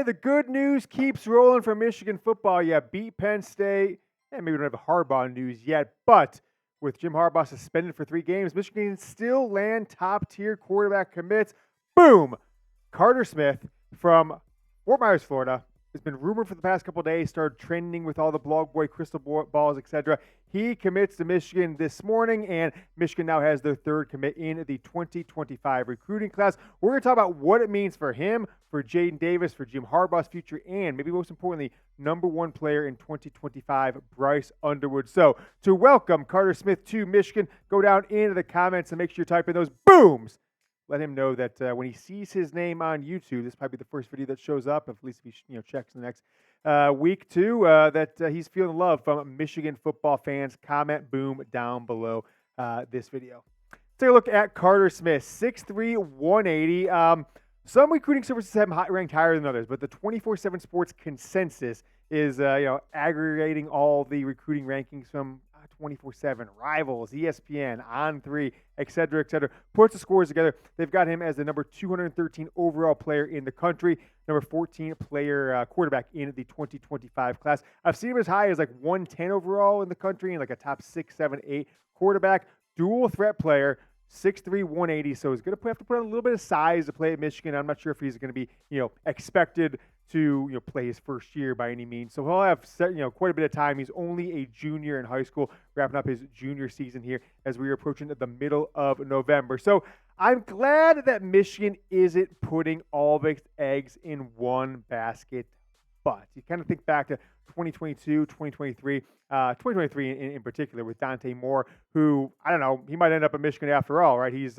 the good news keeps rolling for Michigan football. Yeah, beat Penn State. And maybe we don't have Harbaugh news yet, but with Jim Harbaugh suspended for 3 games, Michigan can still land top-tier quarterback commits. Boom! Carter Smith from Fort Myers, Florida, has been rumored for the past couple of days, started trending with all the blog boy crystal balls, etc. He commits to Michigan this morning, and Michigan now has their 3rd commit in the 2025 recruiting class. We're going to talk about what it means for him, for Jayden Davis, for Jim Harbaugh's future, and maybe most importantly, number 1 player in 2025, Bryce Underwood. So to welcome Carter Smith to Michigan, go down into the comments and make sure you're typing those booms. Let him know that when he sees his name on YouTube, this might be the first video that shows up, at least if he checks the next week too, that he's feeling love from Michigan football fans. Comment boom down below this video. Take a look at Carter Smith, 6'3", 180. Some recruiting services have him ranked higher than others, but the 24/7 Sports consensus is aggregating all the recruiting rankings from 24/7, Rivals, ESPN, On3, etc., puts the scores together. They've got him as the number 213 overall player in the country, number 14 player quarterback in the 2025 class. I've seen him as high as like 110 overall in the country and like a top 6, 7, 8 quarterback, dual threat player, 6'3", 180. So he's going to have to put on a little bit of size to play at Michigan. I'm not sure if he's going to be, expected to play his first year by any means. So he'll have quite a bit of time. He's only a junior in high school, wrapping up his junior season here as we are approaching the middle of November. So I'm glad that Michigan isn't putting all of its eggs in one basket. But you kind of think back to 2022, 2023, 2023 in particular with Dante Moore, who, I don't know, he might end up at Michigan after all, right? He's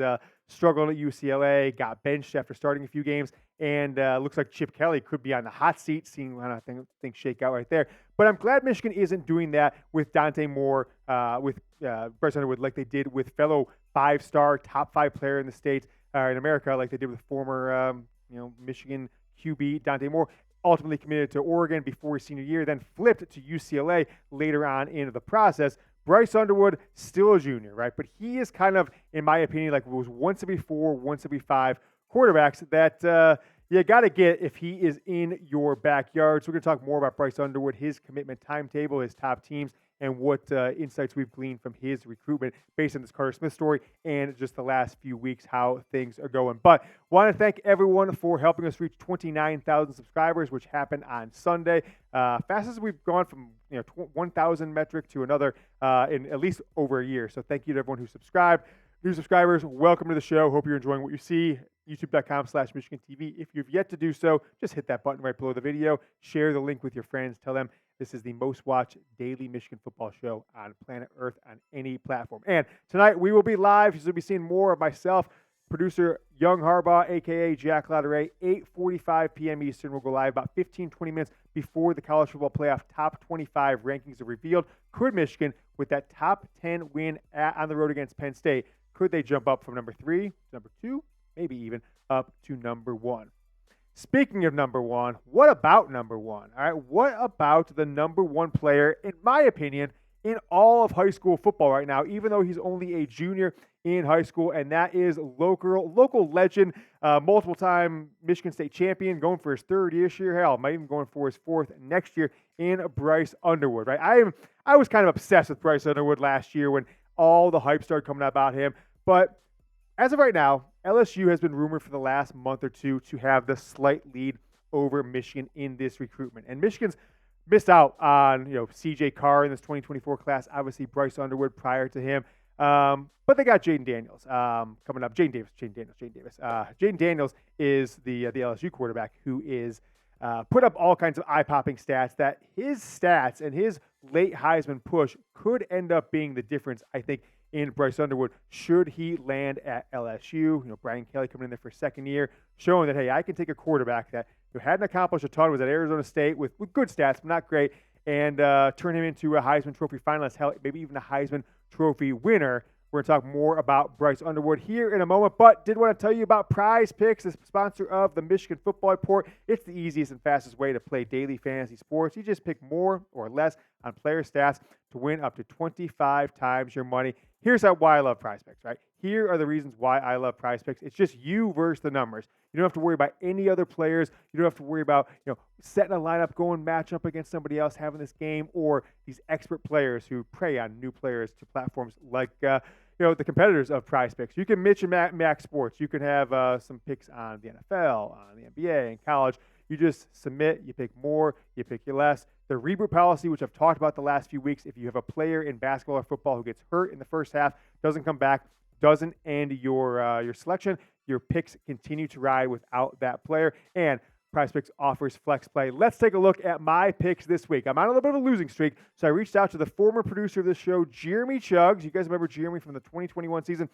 struggled at UCLA, got benched after starting a few games, and looks like Chip Kelly could be on the hot seat, seeing how things shake out right there. But I'm glad Michigan isn't doing that with Dante Moore, with Bryce Underwood, like they did with fellow 5-star, top 5 player in the state, in America, like they did with former, Michigan QB Dante Moore. Ultimately committed to Oregon before his senior year, then flipped to UCLA later on into the process. Bryce Underwood, still a junior, right? But he is kind of, in my opinion, like was once every 4, once every 5 quarterbacks that you got to get if he is in your backyard. So we're going to talk more about Bryce Underwood, his commitment timetable, his top teams, and what insights we've gleaned from his recruitment based on this Carter Smith story and just the last few weeks, how things are going. But want to thank everyone for helping us reach 29,000 subscribers, which happened on Sunday. Fastest we've gone from 1,000 metric to another in at least over a year. So thank you to everyone who subscribed. New subscribers, welcome to the show. Hope you're enjoying what you see. YouTube.com/Michigan TV. If you've yet to do so, just hit that button right below the video. Share the link with your friends. Tell them this is the most watched daily Michigan football show on planet Earth on any platform. And tonight we will be live. You'll be seeing more of myself, producer Young Harbaugh, a.k.a. Jack Latteray, 8:45 p.m. Eastern. We'll go live about 15, 20 minutes before the college football playoff top 25 rankings are revealed. Could Michigan, with that top 10 win on the road against Penn State, could they jump up from number 3 to number 2, maybe even up to number 1? Speaking of number 1, what about number 1? All right, what about the number 1 player, in my opinion, in all of high school football right now, even though he's only a junior in high school, and that is local legend, multiple-time Michigan State champion, going for his 3rd year this year. Hell, might even going for his 4th next year in Bryce Underwood, right? I was kind of obsessed with Bryce Underwood last year when all the hype started coming out about him, but as of right now, LSU has been rumored for the last month or two to have the slight lead over Michigan in this recruitment. And Michigan's missed out on, CJ Carr in this 2024 class, obviously Bryce Underwood prior to him. But they got Jayden Daniels coming up. Jayden Davis. Jayden Daniels is the LSU quarterback who is put up all kinds of eye-popping stats that his stats and his late Heisman push could end up being the difference, I think, in Bryce Underwood should he land at LSU. Brian Kelly coming in there for 2nd year, showing that, hey, I can take a quarterback that hadn't accomplished a ton, was at Arizona State with good stats, but not great, and turn him into a Heisman Trophy finalist, hell, maybe even a Heisman Trophy winner. We're going to talk more about Bryce Underwood here in a moment, but did want to tell you about Prize Picks, the sponsor of the Michigan Football Report. It's the easiest and fastest way to play daily fantasy sports. You just pick more or less on player stats to win up to 25 times your money. Here's why I love Prize Picks, right? Here are the reasons why I love Prize Picks. It's just you versus the numbers. You don't have to worry about any other players. You don't have to worry about setting a lineup, going match up against somebody else, having this game, or these expert players who prey on new players to platforms like the competitors of Prize Picks. You can mix and max sports. You can have some picks on the NFL, on the NBA, and college. You just submit, you pick more, you pick less. The reboot policy, which I've talked about the last few weeks, if you have a player in basketball or football who gets hurt in the first half, doesn't come back, doesn't end your selection, your picks continue to ride without that player. And Prize Picks offers flex play. Let's take a look at my picks this week. I'm on a little bit of a losing streak, so I reached out to the former producer of this show, Jeremy Chuggs. You guys remember Jeremy from the 2021 season?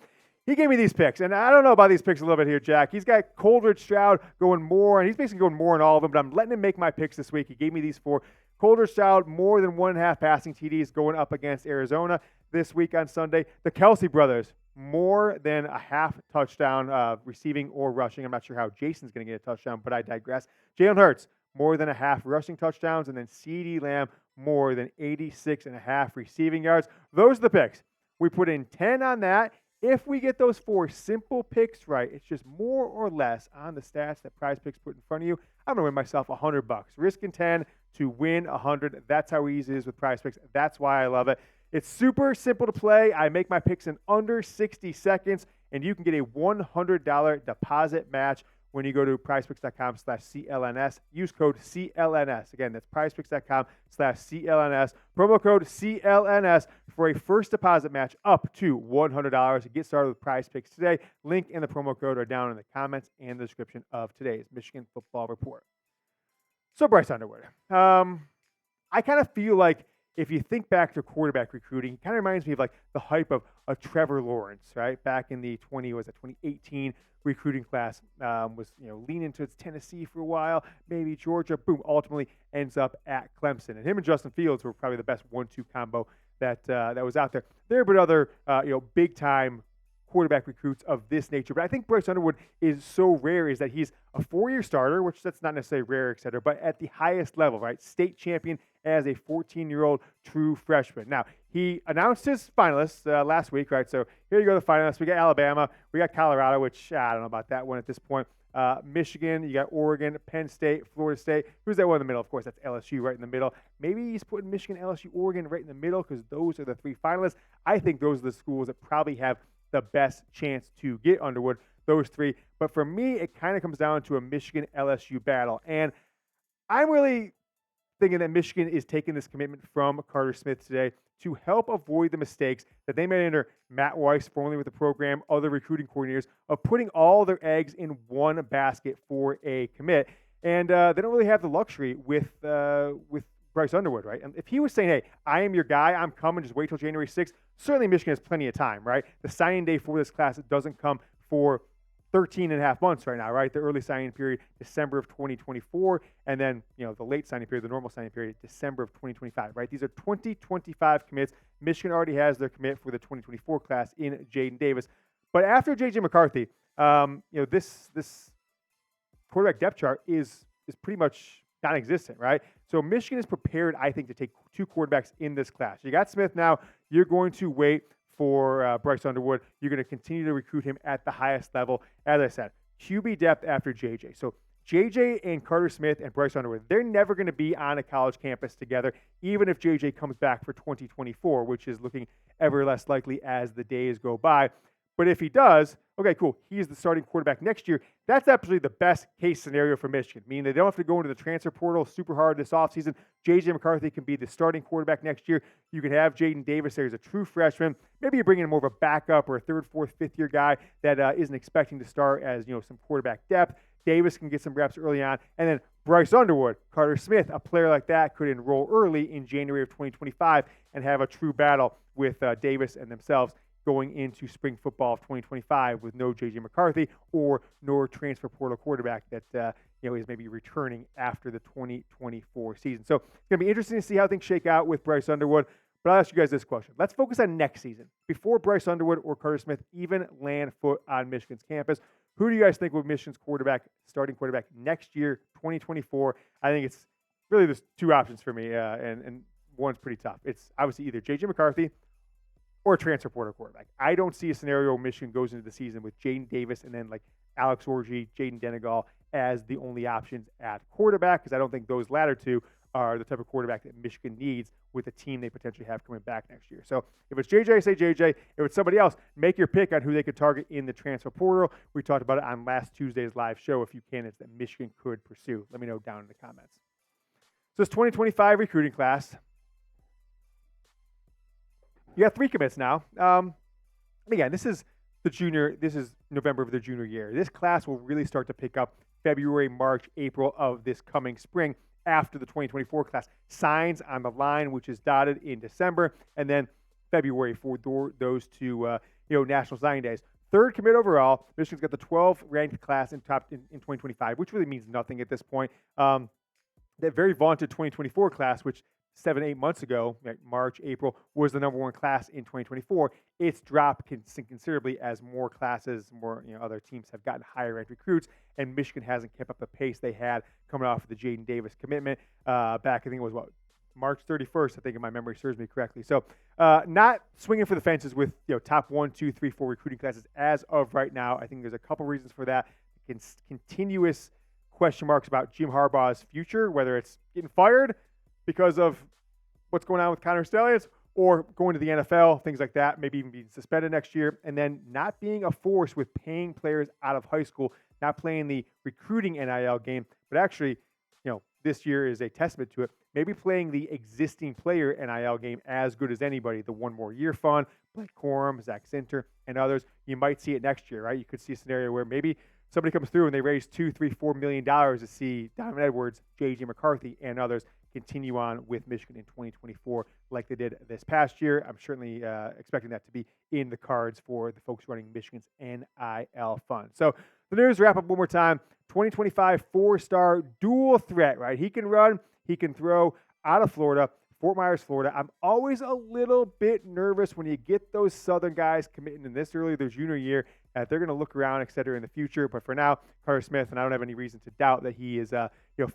He gave me these picks, and I don't know about these picks a little bit here, Jack. He's got Coleridge Stroud going more, and he's basically going more in all of them, but I'm letting him make my picks this week. He gave me these four. Coleridge Stroud, more than 1.5 passing TDs going up against Arizona this week on Sunday. The Kelsey brothers, more than a half touchdown receiving or rushing. I'm not sure how Jason's going to get a touchdown, but I digress. Jalen Hurts, more than a half rushing touchdowns, and then CeeDee Lamb, more than 86.5 receiving yards. Those are the picks. We put in 10 on that. If we get those four simple picks right, it's just more or less on the stats that Prize Picks put in front of you. I'm going to win myself $100. Risking 10 to win 100. That's how easy it is with Prize Picks. That's why I love it. It's super simple to play. I make my picks in under 60 seconds, and you can get a $100 deposit match when you go to prizepicks.com/CLNS. Use code CLNS. Again, that's prizepicks.com/CLNS. Promo code CLNS for a first deposit match up to $100. Get started with Prize Picks today. Link and the promo code are down in the comments and the description of today's Michigan Football Report. So, Bryce Underwood. I kind of feel like if you think back to quarterback recruiting, it kind of reminds me of like the hype of a Trevor Lawrence, right? Back in the 2018 recruiting class, was leaning towards Tennessee for a while, maybe Georgia. Boom, ultimately ends up at Clemson. And him and Justin Fields were probably the best 1-2 combo that was out there. There have been other big time quarterback recruits of this nature. But I think Bryce Underwood is so rare is that he's a 4-year starter, which that's not necessarily rare, et cetera, but at the highest level, right? State champion as a 14-year-old true freshman. Now, he announced his finalists last week, right? So here you go, the finalists. We got Alabama. We got Colorado, which I don't know about that one at this point. Michigan, you got Oregon, Penn State, Florida State. Who's that one in the middle? Of course, that's LSU right in the middle. Maybe he's putting Michigan, LSU, Oregon right in the middle because those are the three finalists. I think those are the schools that probably have the best chance to get Underwood, those three. But for me, it kind of comes down to a Michigan LSU battle. And I'm really thinking that Michigan is taking this commitment from Carter Smith today to help avoid the mistakes that they made under Matt Weiss, formerly with the program, other recruiting coordinators, of putting all their eggs in one basket for a commit. And they don't really have the luxury with Bryce Underwood, right? And if he was saying, hey, I am your guy, I'm coming, just wait till January 6th, certainly Michigan has plenty of time, right? The signing day for this class doesn't come for 13 and a half months right now, right? The early signing period, December of 2024, and then, the late signing period, the normal signing period, December of 2025, right? These are 2025 commits. Michigan already has their commit for the 2024 class in Jayden Davis. But after J.J. McCarthy, this quarterback depth chart is pretty much non-existent, right? So Michigan is prepared, I think, to take two quarterbacks in this class. You got Smith now. You're going to wait for Bryce Underwood. You're going to continue to recruit him at the highest level. As I said, QB depth after JJ. So JJ and Carter Smith and Bryce Underwood, they're never going to be on a college campus together, even if JJ comes back for 2024, which is looking ever less likely as the days go by. But if he does, okay, cool. He's the starting quarterback next year. That's absolutely the best case scenario for Michigan, meaning they don't have to go into the transfer portal super hard this offseason. J.J. McCarthy can be the starting quarterback next year. You can have Jayden Davis there as a true freshman. Maybe you bring in more of a backup or a third, fourth, fifth-year guy that isn't expecting to start as some quarterback depth. Davis can get some reps early on. And then Bryce Underwood, Carter Smith, a player like that could enroll early in January of 2025 and have a true battle with Davis and themselves going into spring football of 2025 with no J.J. McCarthy or no transfer portal quarterback that is maybe returning after the 2024 season. So it's going to be interesting to see how things shake out with Bryce Underwood. But I'll ask you guys this question. Let's focus on next season. Before Bryce Underwood or Carter Smith even land foot on Michigan's campus, who do you guys think will be Michigan's starting quarterback next year, 2024? I think it's really there's two options for me, and one's pretty tough. It's obviously either J.J. McCarthy or a transfer portal quarterback. I don't see a scenario where Michigan goes into the season with Jayden Davis and then like Alex Orji, Jayden Daniels as the only options at quarterback, because I don't think those latter two are the type of quarterback that Michigan needs with the team they potentially have coming back next year. So if it's JJ, say JJ. If it's somebody else, make your pick on who they could target in the transfer portal. We talked about it on last Tuesday's live show, a few candidates that Michigan could pursue. Let me know down in the comments. So this 2025 recruiting class, you got 3 commits now. Again, this is November of their junior year. This class will really start to pick up February, March, April of this coming spring after the 2024 class signs on the line, which is dotted in December, and then February for those two National Signing Days. 3rd commit overall. Michigan's got the 12th ranked class in 2025, which really means nothing at this point. That very vaunted 2024 class, which 7-8 months ago, March, April, was the number 1 class in 2024. It's dropped considerably as more classes, other teams have gotten higher ranked recruits, and Michigan hasn't kept up the pace they had coming off of the Jayden Davis commitment back. I think it was March 31st. I think if my memory serves me correctly. So not swinging for the fences with top 1, 2, 3, 4 recruiting classes as of right now. I think there's a couple reasons for that. Continuous question marks about Jim Harbaugh's future, whether it's getting fired because of what's going on with Connor Stalions or going to the NFL, things like that, maybe even being suspended next year, and then not being a force with paying players out of high school, not playing the recruiting NIL game, but actually, this year is a testament to it, maybe playing the existing player NIL game as good as anybody, the One More Year Fund, Blake Corum, Zach Sinter, and others. You might see it next year, right? You could see a scenario where maybe somebody comes through and they raise $2, $3, $4 million to see Donovan Edwards, J.J. McCarthy, and others continue on with Michigan in 2024 like they did this past year. I'm certainly expecting that to be in the cards for the folks running Michigan's NIL fund. So the news wrap up one more time. 2025 4-star dual threat, right? He can run, he can throw out of Florida, Fort Myers, Florida. I'm always a little bit nervous when you get those Southern guys committing in this early their junior year that they're going to look around, et cetera, in the future. But for now, Carter Smith, and I don't have any reason to doubt that he is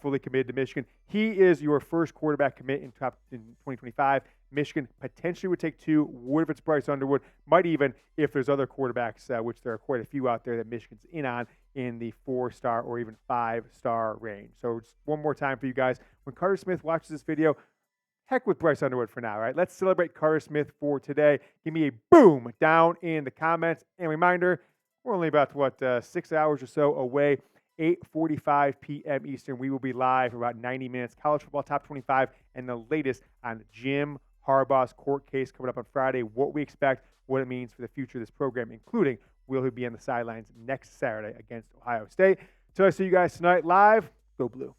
fully committed to Michigan. He is your first quarterback commit in 2025. Michigan potentially would take 2. Would if it's Bryce Underwood. Might even if there's other quarterbacks, which there are quite a few out there that Michigan's in on in the 4-star or even 5-star range. So just one more time for you guys. When Carter Smith watches this video, heck with Bryce Underwood for now, right? Let's celebrate Carter Smith for today. Give me a boom down in the comments. And reminder, we're only about, 6 hours or so away. 8:45 p.m. Eastern. We will be live for about 90 minutes. College football top 25 and the latest on Jim Harbaugh's court case coming up on Friday. What we expect, what it means for the future of this program, including will he be on the sidelines next Saturday against Ohio State. So I see you guys tonight live. Go Blue.